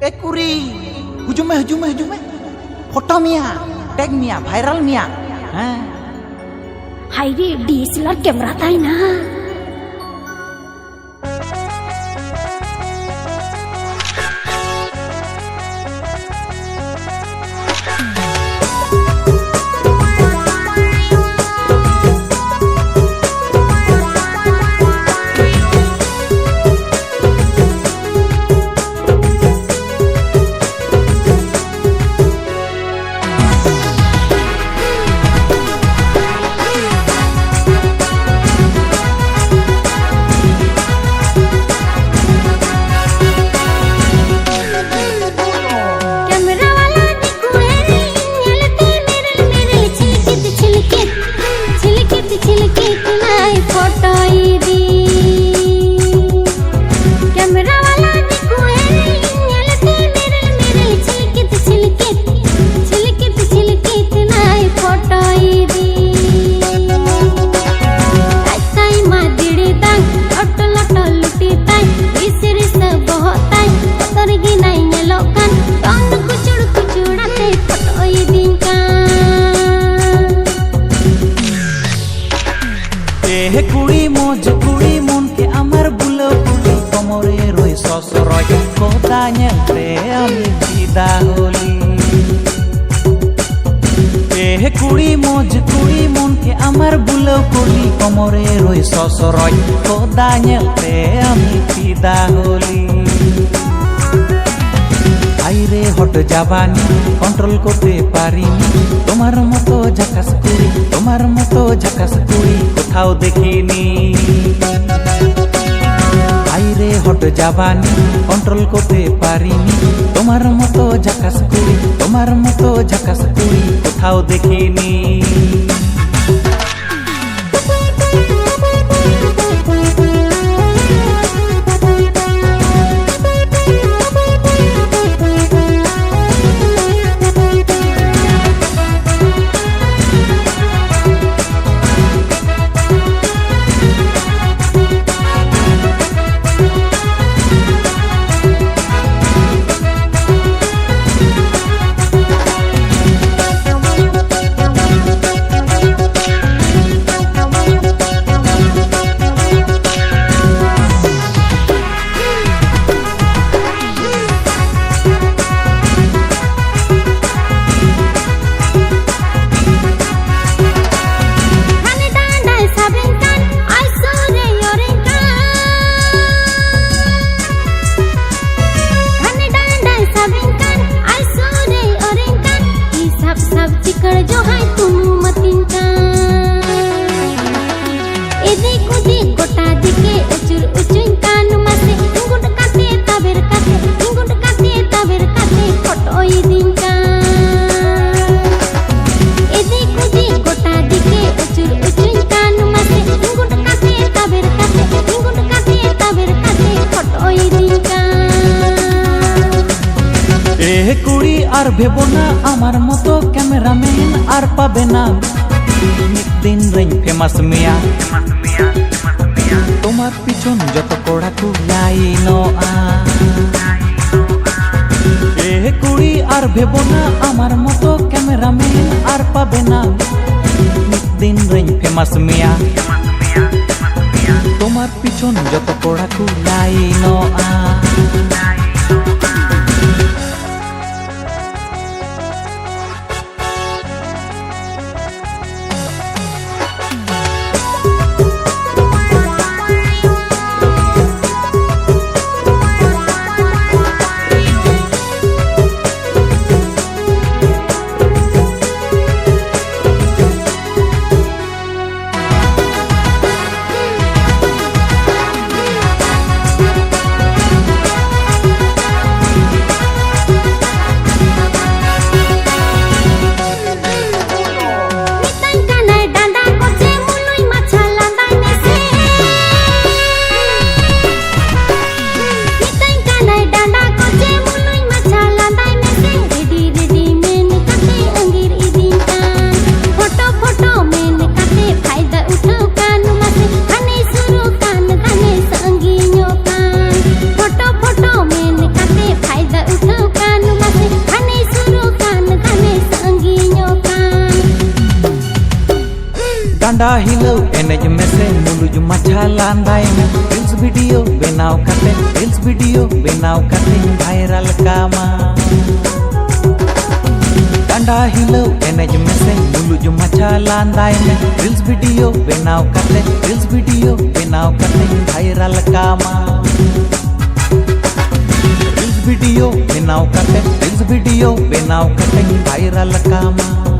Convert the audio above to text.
Ekuri, hujung me, foto mia, tag mia, viral mia. Hai ri DSLR camera tai na. Kuड़ी moj kuड़ी mon ke amar bulo kuड़ी komore roi sosoroy kodanya te ami bida holi kuड़ी moj kuड़ी mon ke amar bulo kuड़ी komore roi sosoroy kodanya te ami bida holi আইরে hot Jawaani control করতে পারিনি তোমার মতো ঝাকাস কুড়ি কোথাও দেখিনি আইরে hot Jawaani control করতে পারিনি তোমার মতো ঝাকাস কুড়ি কোথাও দেখিনি কুড়ি আর ভেবো না আমার মতো ক্যামেরাম্যান আর পাবে না দিন রেঞ্জ ফেমাস মিয়া তোমার পিছন যত কোড়া কুলাইন কুড়ি আর ভেবো না আমার মতো ক্যামেরাম্যান আর পাবে না দিন রেঞ্জ ফেমাস মিয়া তোমার পিছন যত কোড়া কুলাইন डांडा हिलो एनेज में से मुलुज मछा लांदाय में रील्स वीडियो बनाव करते वायरल कामा डांडा हिलो एनेज में से मुलुज मछा लांदाय में रील्स वीडियो बनाव करते वायरल कामा रील्स वीडियो बनाव करते वायरल कामा।